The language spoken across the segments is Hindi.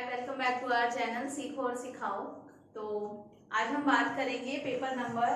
Hi, welcome back to our channel सीखो और सिखाओ। तो आज हम बात करेंगे पेपर नंबर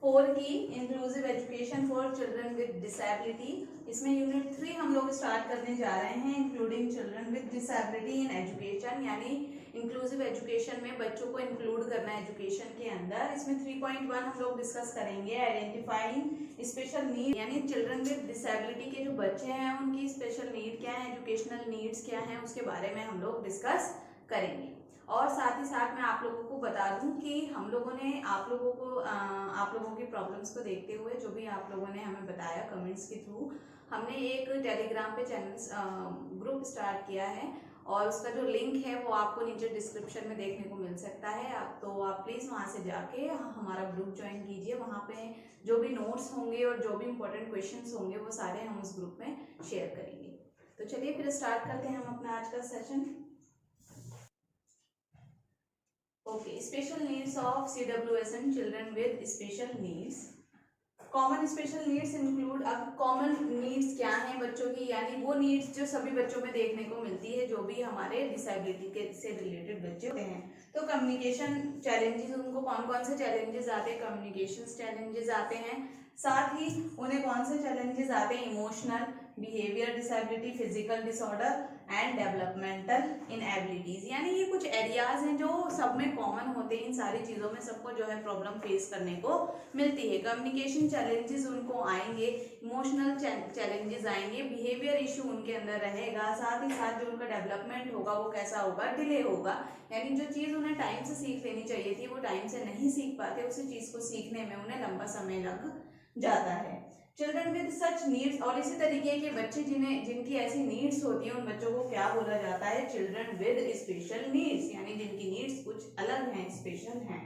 4 की inclusive education for children with disability. इसमें यूनिट 3 हम लोग स्टार्ट करने जा रहे हैं, including children with disability in education, यानी इंक्लूसिव एजुकेशन में बच्चों को इंक्लूड करना है एजुकेशन के अंदर। इसमें 3.1 हम लोग डिस्कस करेंगे, आइडेंटिफाइंग स्पेशल नीड, यानी चिल्ड्रन विद डिसेबिलिटी के जो बच्चे हैं उनकी स्पेशल नीड क्या है, एजुकेशनल नीड्स क्या हैं, उसके बारे में हम लोग डिस्कस करेंगे। और साथ ही साथ मैं आप लोगों को बता दूं कि हम लोगों ने आप लोगों की प्रॉब्लम्स को देखते हुए जो भी आप लोगों ने हमें बताया कमेंट्स के थ्रू, हमने एक टेलीग्राम पे चैनल ग्रुप स्टार्ट किया है और उसका जो लिंक है वो आपको नीचे डिस्क्रिप्शन में देखने को मिल सकता है। आप प्लीज़ वहाँ से जाके हमारा ग्रुप ज्वाइन कीजिए। वहाँ पे जो भी नोट्स होंगे और जो भी इम्पोर्टेंट क्वेश्चंस होंगे वो सारे हम उस ग्रुप में शेयर करेंगे। तो चलिए फिर स्टार्ट करते हैं हम अपना आज का session. Okay, special needs of CWSN children with special needs. Common special needs include, अब कॉमन नीड्स क्या हैं बच्चों की, यानी वो नीड्स जो सभी बच्चों में देखने को मिलती है जो भी हमारे डिसेबिलिटी के से रिलेटेड बच्चे होते हैं। तो कम्युनिकेशन चैलेंजेस, उनको कौन कौन से चैलेंजेस आते हैं, कम्युनिकेशन चैलेंजेस आते हैं। साथ ही उन्हें कौन से चैलेंजेस आते हैं, emotional, behaviour disability, physical disorder and developmental inabilities, यानी ये कुछ एरियाज हैं जो सब में कॉमन होते हैं। इन सारी चीज़ों में सबको जो है प्रॉब्लम फेस करने को मिलती है। कम्युनिकेशन चैलेंजेस उनको आएंगे, इमोशनल चैलेंजेस आएंगे, बिहेवियर इशू उनके अंदर रहेगा, साथ ही साथ जो उनका डेवलपमेंट होगा वो कैसा होगा, डिले होगा, यानी जो चीज़ उन्हें टाइम से सीख लेनी चाहिए थी वो टाइम से नहीं सीख पाते, उसी चीज़ को सीखने में उन्हें लंबा समय लग जाता है। चिल्ड्रन विद सच नीड्स, और इसी तरीके के बच्चे जिनकी ऐसी नीड्स होती हैं उन बच्चों को क्या बोला जाता है, चिल्ड्रन विद स्पेशल नीड्स, यानी जिनकी नीड्स कुछ अलग हैं, स्पेशल हैं।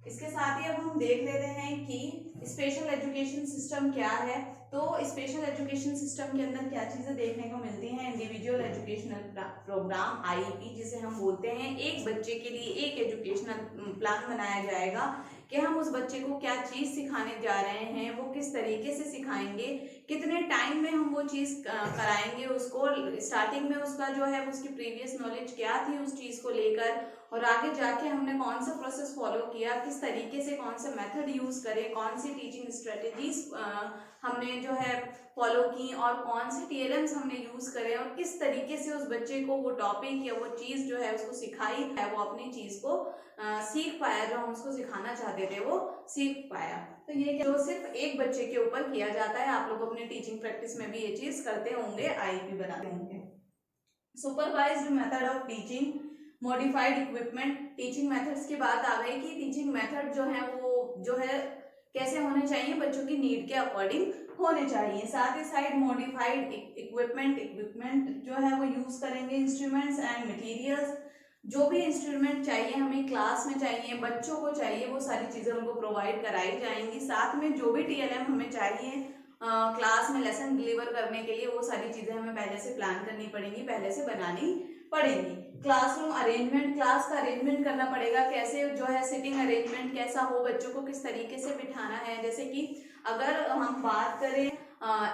इसके साथ ही अब हम देख लेते हैं कि स्पेशल एजुकेशन सिस्टम क्या है। तो स्पेशल एजुकेशन सिस्टम के अंदर क्या चीजें देखने को मिलती हैं, इंडिविजुअल एजुकेशनल प्रोग्राम IEP जिसे हम बोलते हैं। एक बच्चे के लिए एक एजुकेशनल प्लान बनाया जाएगा कि हम उस बच्चे को क्या चीज़ सिखाने जा रहे हैं, वो किस तरीके से सिखाएंगे, कितने टाइम में हम वो चीज़ कराएंगे उसको, स्टार्टिंग में उसका जो है उसकी प्रीवियस नॉलेज क्या थी उस चीज़ को लेकर, और आगे जाके हमने कौन सा प्रोसेस फॉलो किया, किस तरीके से कौन सा मेथड यूज़ करें, कौन सी टीचिंग स्ट्रेटेजीज हमने जो है फॉलो की, और कौन से TLMs हमने यूज़ करें, और किस तरीके से उस बच्चे को वो टॉपिक या वो चीज़ जो है उसको सिखाई है, वो अपनी चीज़ को सीख पाया, जो हम उसको सिखाना चाहते थे वो सीख पाया। तो ये जो सिर्फ एक बच्चे के ऊपर किया जाता है, आप लोग अपनी टीचिंग प्रैक्टिस में भी ये चीज़ करते होंगे, IEP बनाते होंगे। Supervised method of teaching, modified equipment, teaching methods की बात आ गई कि टीचिंग मेथड जो है वो जो है कैसे होने चाहिए, बच्चों की नीड के अकॉर्डिंग होने चाहिए। साथ ही साइड मॉडिफाइड इक्विपमेंट जो है वो यूज करेंगे, इंस्ट्रूमेंट्स एंड मटेरियल्स, जो भी इंस्ट्रूमेंट चाहिए हमें क्लास में चाहिए, बच्चों को चाहिए, वो सारी चीज़ें उनको प्रोवाइड कराई जाएंगी। साथ में जो भी TLM हमें चाहिए क्लास में लेसन डिलीवर करने के लिए, वो सारी चीज़ें हमें पहले से प्लान करनी पड़ेंगी, पहले से बनानी पड़ेंगी। क्लासरूम अरेंजमेंट, क्लास का अरेंजमेंट करना पड़ेगा, कैसे जो है सिटिंग अरेंजमेंट कैसा हो, बच्चों को किस तरीके से बिठाना है। जैसे कि अगर हम बात करें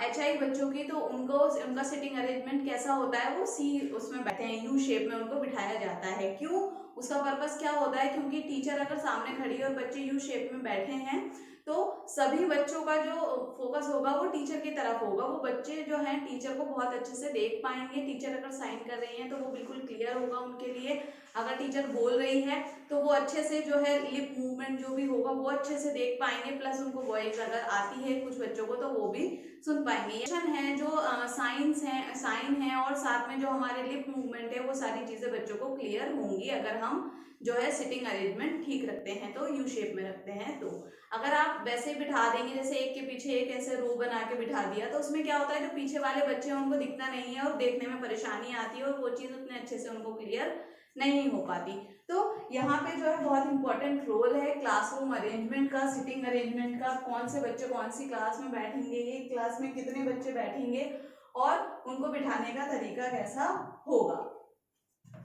HI बच्चों की, तो उनका सिटिंग अरेंजमेंट कैसा होता है, वो सी उसमें बैठे हैं, U शेप में उनको बिठाया जाता है। क्यों, उसका पर्पस क्या होता है, क्योंकि टीचर अगर सामने खड़ी है और बच्चे U शेप में बैठे हैं तो सभी बच्चों का जो फोकस होगा वो टीचर की तरफ होगा, वो बच्चे जो हैं टीचर को बहुत अच्छे से देख पाएंगे। टीचर अगर साइन कर रही हैं तो वो बिल्कुल क्लियर होगा उनके लिए, अगर टीचर बोल रही है तो वो अच्छे से जो है लिप मूवमेंट जो भी होगा वो अच्छे से देख पाएंगे, प्लस उनको वॉइस अगर आती है कुछ बच्चों को तो वो भी सुन पाएंगे। है जो साइन है और साथ में जो हमारे लिप मूवमेंट है, वो सारी चीजें बच्चों को क्लियर होंगी अगर हम जो है सिटिंग अरेंजमेंट ठीक रखते हैं, तो U शेप में रखते हैं। तो अगर आप वैसे बिठा देंगे, जैसे एक के पीछे एक ऐसे रो बना के बिठा दिया, तो उसमें क्या होता है, जो पीछे वाले बच्चे हैं उनको दिखता नहीं है और देखने में परेशानी आती है और वो चीज़ उतने अच्छे से उनको क्लियर नहीं हो पाती। तो यहाँ पे जो है बहुत इंपॉर्टेंट रोल है क्लासरूम अरेंजमेंट का, सिटिंग अरेंजमेंट का, कौन से बच्चे कौन सी क्लास में बैठेंगे, एक क्लास में कितने बच्चे बैठेंगे और उनको बिठाने का तरीका कैसा होगा।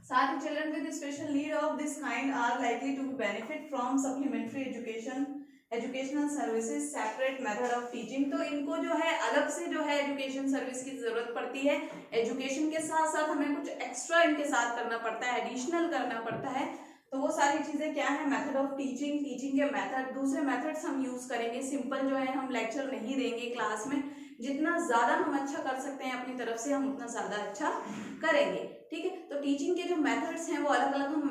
साथ ही children with special need of this kind are likely to benefit from supplementary education, educational services separate method of teaching. तो इनको जो है अलग से जो है एजुकेशन सर्विस की जरूरत पड़ती है। एजुकेशन के साथ साथ हमें कुछ एक्स्ट्रा इनके साथ करना पड़ता है, एडिशनल करना पड़ता है। तो वो सारी चीजें क्या है, मेथड ऑफ टीचिंग, टीचिंग के मेथड, दूसरे मेथड्स हम यूज करेंगे। सिंपल जो है हम लेक्चर नहीं देंगे क्लास में, जितना ज्यादा हम अच्छा कर सकते हैं अपनी तरफ से हम उतना ज्यादा अच्छा करेंगे। ठीक है, तो टीचिंग के जो मेथड्स हैं वो अलग अलग हम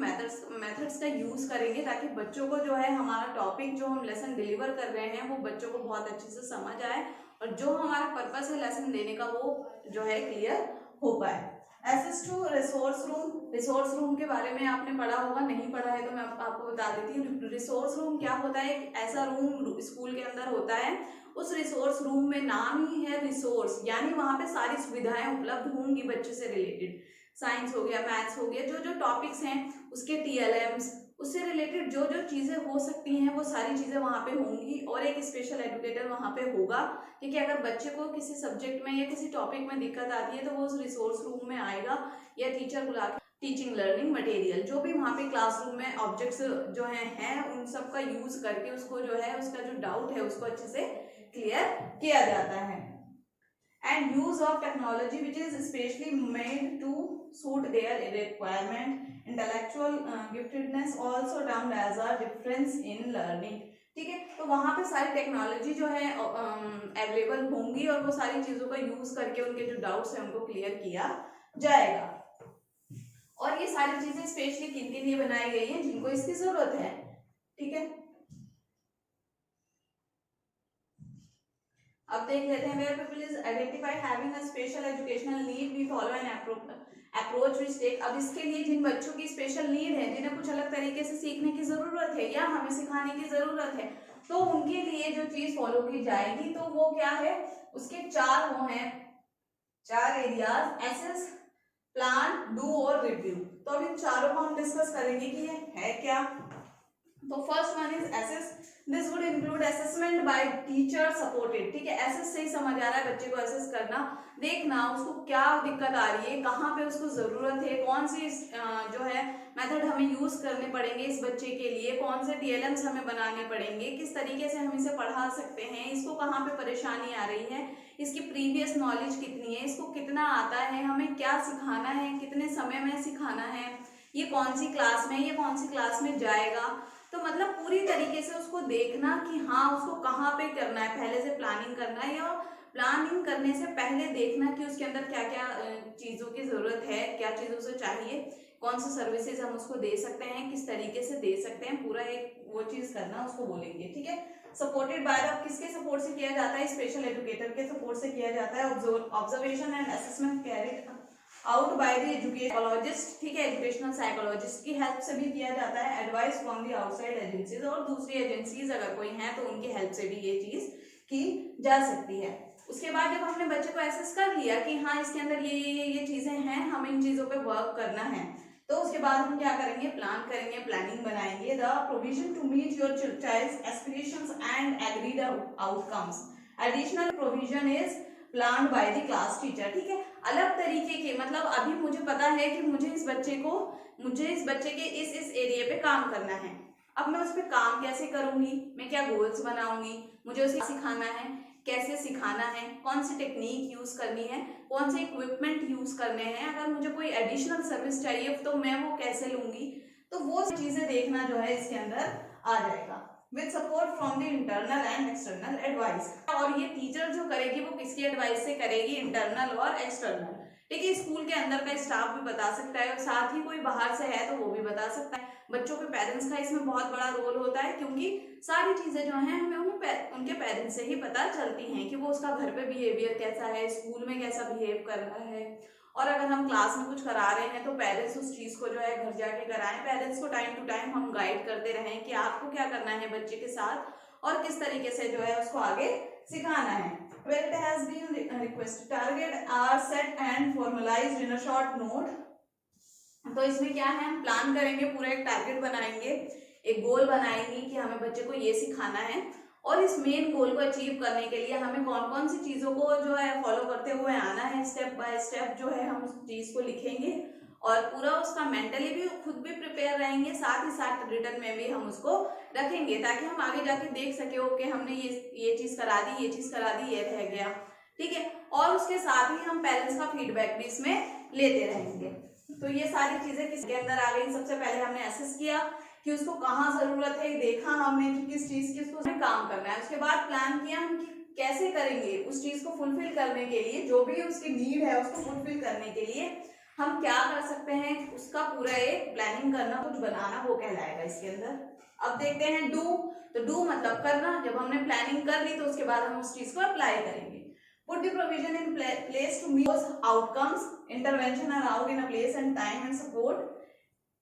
मेथड्स का यूज करेंगे ताकि बच्चों को जो है हमारा टॉपिक जो हम लेसन डिलीवर कर रहे हैं वो बच्चों को बहुत अच्छे से समझ आए और जो हमारा पर्पस है लेसन देने का वो जो है क्लियर हो पाए। Access to resource room, resource room के बारे में आपने पढ़ा होगा, नहीं पढ़ा है तो मैं आपको बता देती हूँ। रिसोर्स रूम क्या होता है, एक ऐसा रूम स्कूल के अंदर होता है, उस रिसोर्स रूम में नाम ही है रिसोर्स, यानी वहां पे सारी सुविधाएं उपलब्ध होंगी बच्चे से रिलेटेड। साइंस हो गया, मैथ्स हो गया, जो जो टॉपिक्स हैं उसके TLMs, उससे रिलेटेड जो जो चीजें हो सकती हैं वो सारी चीजें वहां पे होंगी और एक स्पेशल एजुकेटर वहां पे होगा। क्योंकि अगर बच्चे को किसी सब्जेक्ट में या किसी टॉपिक में दिक्कत आती है तो वो उस रिसोर्स रूम में आएगा या टीचर बुला के टीचिंग लर्निंग मटेरियल जो भी वहाँ पे क्लासरूम में ऑब्जेक्ट्स जो हैं उन सब का यूज करके उसको जो है उसका जो डाउट है उसको अच्छे से क्लियर किया जाता है। And use of technology which is specially made to suit their requirement, intellectual giftedness also termed as a difference in learning. ठीक है, तो वहां पे सारी टेक्नोलॉजी जो है अवेलेबल होंगी और वो सारी चीजों का यूज करके उनके जो डाउट्स हैं उनको क्लियर किया जाएगा। और ये सारी चीजें स्पेशली किन के लिए बनाई गई हैं, जिनको इसकी जरूरत है। ठीक है, अब देख लेते हैं where people is identified having a special educational need we follow an approach which take। अब इसके लिए जिन बच्चों की स्पेशल नीड है, जिन्हें कुछ अलग तरीके से सीखने की जरूरत है या हमें सिखाने की जरूरत है, तो उनके लिए जो चीज फॉलो की जाएगी तो वो क्या है, उसके चार वो हैं, चार एरियाज, एसेस, प्लान, डू और रिव्यू। तो अब इन चारों को हम डिस्कस करेंगे कि ये है क्या। तो first one is assess, this would include assessment by teacher supported. ठीक है, एसेस से ही समझ आ रहा है बच्चे को असेस करना, देखना उसको क्या दिक्कत आ रही है, कहाँ पे उसको जरूरत है, कौन सी जो है मेथड हमें यूज करने पड़ेंगे इस बच्चे के लिए, कौन से TLMs हमें बनाने पड़ेंगे, किस तरीके से हम इसे पढ़ा सकते हैं, इसको कहाँ पे परेशानी आ रही है, इसकी प्रीवियस नॉलेज कितनी है, इसको कितना आता है, हमें क्या सिखाना है, कितने समय में सिखाना है, ये कौन सी क्लास में, ये कौन सी क्लास में जाएगा। तो मतलब पूरी तरीके से उसको देखना कि हाँ उसको कहाँ पे करना है, पहले से प्लानिंग करना है या प्लानिंग करने से पहले देखना कि उसके अंदर क्या क्या चीज़ों की ज़रूरत है, क्या चीज़ उसे चाहिए, कौन सी सर्विसेज हम उसको दे सकते हैं, किस तरीके से दे सकते हैं, पूरा एक वो चीज़ करना उसको बोलेंगे। ठीक है, सपोर्टेड बाय द, किसके सपोर्ट से किया जाता है, स्पेशल एजुकेटर के सपोर्ट से किया जाता है। Observation and assessment carried out by the educationologist. ठीक है, एजुकेशनल साइकोलॉजिस्ट की हेल्प से भी किया जाता है। Advice from the outside agencies, और दूसरी एजेंसीज अगर कोई है तो उनकी हेल्प से भी ये चीज की जा सकती है। उसके बाद जब हमने बच्चे को एसेस कर लिया कि हाँ इसके अंदर ये चीजें हैं, हमें इन चीजों पे वर्क करना है, तो उसके बाद हम क्या करेंगे, प्लान करेंगे, प्लानिंग बनाएंगे। The provision to meet your child's aspirations and agreed outcomes, additional provision is planned by the class teacher. ठीक है, अलग तरीके के, मतलब अभी मुझे पता है कि मुझे इस बच्चे के इस एरिया पे काम करना है, अब मैं उस पर काम कैसे करूंगी, मैं क्या गोल्स बनाऊंगी, मुझे उसे सिखाना है, कैसे सिखाना है, कौन सी टेक्निक यूज करनी है, कौन से इक्विपमेंट यूज करने हैं, अगर मुझे कोई एडिशनल सर्विस चाहिए तो मैं वो कैसे लूंगी। तो वो चीजें देखना जो है इसके अंदर आ जाएगा। With support from the internal and external advice, और ये टीचर जो करेगी वो किसकी एडवाइस से करेगी, इंटरनल और एक्सटर्नल। ठीक है, स्कूल के अंदर का स्टाफ भी बता सकता है और साथ ही कोई बाहर से है तो वो भी बता सकता है। बच्चों के पेरेंट्स का इसमें बहुत बड़ा रोल होता है, क्योंकि सारी चीजें जो हैं हमें उनके पेरेंट्स से ही पता चलती हैं कि वो उसका घर पे बिहेवियर कैसा है, स्कूल में कैसा बिहेव कर रहा है, और अगर हम क्लास में कुछ करा रहे हैं तो पेरेंट्स उस चीज को जो है घर जाके कराएं। पेरेंट्स को टाइम टू टाइम हम गाइड करते रहें कि आपको क्या करना है बच्चे के साथ और किस तरीके से जो है उसको आगे सिखाना है। Where it has been requested, target are set and formalized in a short note। तो इसमें क्या है, हम प्लान करेंगे, पूरा एक टारगेट बनाएंगे, एक गोल बनाएंगे कि हमें बच्चे को ये सिखाना है, और इस मेन गोल को अचीव करने के लिए हमें कौन कौन सी चीजों को जो है फॉलो करते हुए आना है, स्टेप बाय स्टेप जो है हम उस चीज को लिखेंगे और पूरा उसका मेंटली भी खुद भी प्रिपेयर रहेंगे, साथ ही साथ रिटर्न में भी हम उसको रखेंगे ताकि हम आगे जाके देख सके ओके हमने ये चीज करा दी, ये चीज करा दी, ये रह गया, ठीक है। और उसके साथ ही हम पेरेंट्स का फीडबैक भी इसमें लेते रहेंगे। तो ये सारी चीजें किसके अंदर आ गई, सबसे पहले हमने एसेस किया कि उसको कहाँ जरूरत है, देखा हमने कि किस चीज की उसको काम करना है। उसके बाद प्लान किया हम कि कैसे करेंगे उस चीज को फुलफिल करने के लिए, जो भी उसकी नीड है उसको फुलफिल करने के लिए हम क्या कर सकते हैं, उसका पूरा एक प्लानिंग करना, कुछ बनाना, वो कहलाएगा इसके अंदर। अब देखते हैं डू। तो डू मतलब करना। जब हमने प्लानिंग कर ली तो उसके बाद हम उस चीज को अप्लाई करेंगे। Put the provision in place to meet those outcomes. Intervention allowed in a place and time and support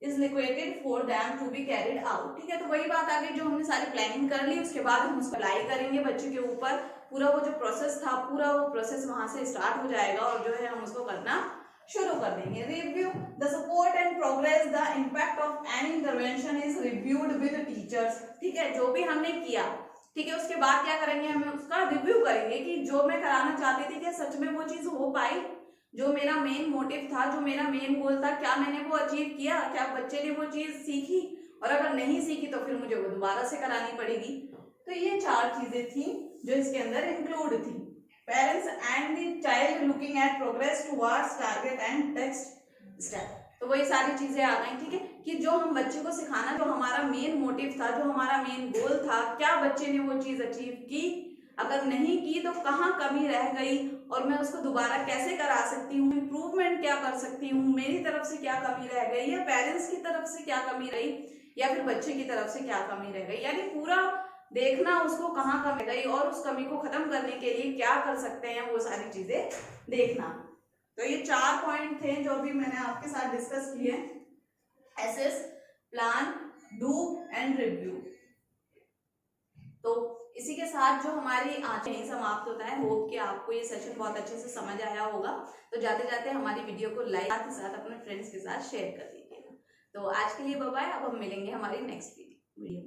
is liquidated for them to be carried out. ठीक है, तो वही बात आ गई, जो हमने सारी प्लानिंग कर ली उसके बाद हम उसको अप्लाई करेंगे बच्चे के ऊपर। पूरा वो जो प्रोसेस था, पूरा वो प्रोसेस वहां से स्टार्ट हो जाएगा और जो है हम उसको करना शुरू कर देंगे। Review the support and progress, the impact of any intervention is reviewed with teachers. ठीक है, जो भी हमने किया, ठीक है, उसके बाद क्या करेंगे, हमें उसका रिव्यू करेंगे कि जो मैं कराना चाहती थी क्या सच में वो चीज हो पाई, जो मेरा मेन मोटिव था, जो मेरा मेन गोल था, क्या मैंने वो अचीव किया, क्या बच्चे ने वो चीज सीखी, और अगर नहीं सीखी तो फिर मुझे वो दोबारा से करानी पड़ेगी। तो ये 4 चीजें थी जो इसके अंदर इंक्लूड थी। Parents and the child looking at progress towards target and next step. तो वही सारी चीजें आ गई, ठीक है, कि जो हम बच्चे को सिखाना, जो हमारा मेन मोटिव था, जो हमारा मेन गोल था, क्या बच्चे ने वो चीज अचीव की, अगर नहीं की तो कहाँ कमी रह गई और मैं उसको दोबारा कैसे करा सकती हूँ, इम्प्रूवमेंट क्या कर सकती हूँ, मेरी तरफ से क्या कमी रह गई, या पेरेंट्स की तरफ से क्या कमी रही, या फिर बच्चे की तरफ से क्या कमी रह गई। यानी पूरा देखना उसको कहाँ कमी रह गई और उस कमी को खत्म करने के लिए क्या कर सकते हैं, वो सारी चीजें देखना। तो ये 4 पॉइंट थे जो भी मैंने आपके साथ डिस्कस किए, assess, plan, do and review. तो इसी के साथ जो हमारी आज यही समाप्त होता है। होप कि आपको ये सेशन बहुत अच्छे से समझ आया होगा। तो जाते जाते हमारी वीडियो को लाइक के साथ अपने फ्रेंड्स के साथ शेयर कर दीजिएगा। तो आज के लिए बाय बाय। अब हम मिलेंगे हमारी नेक्स्ट वीडियो में।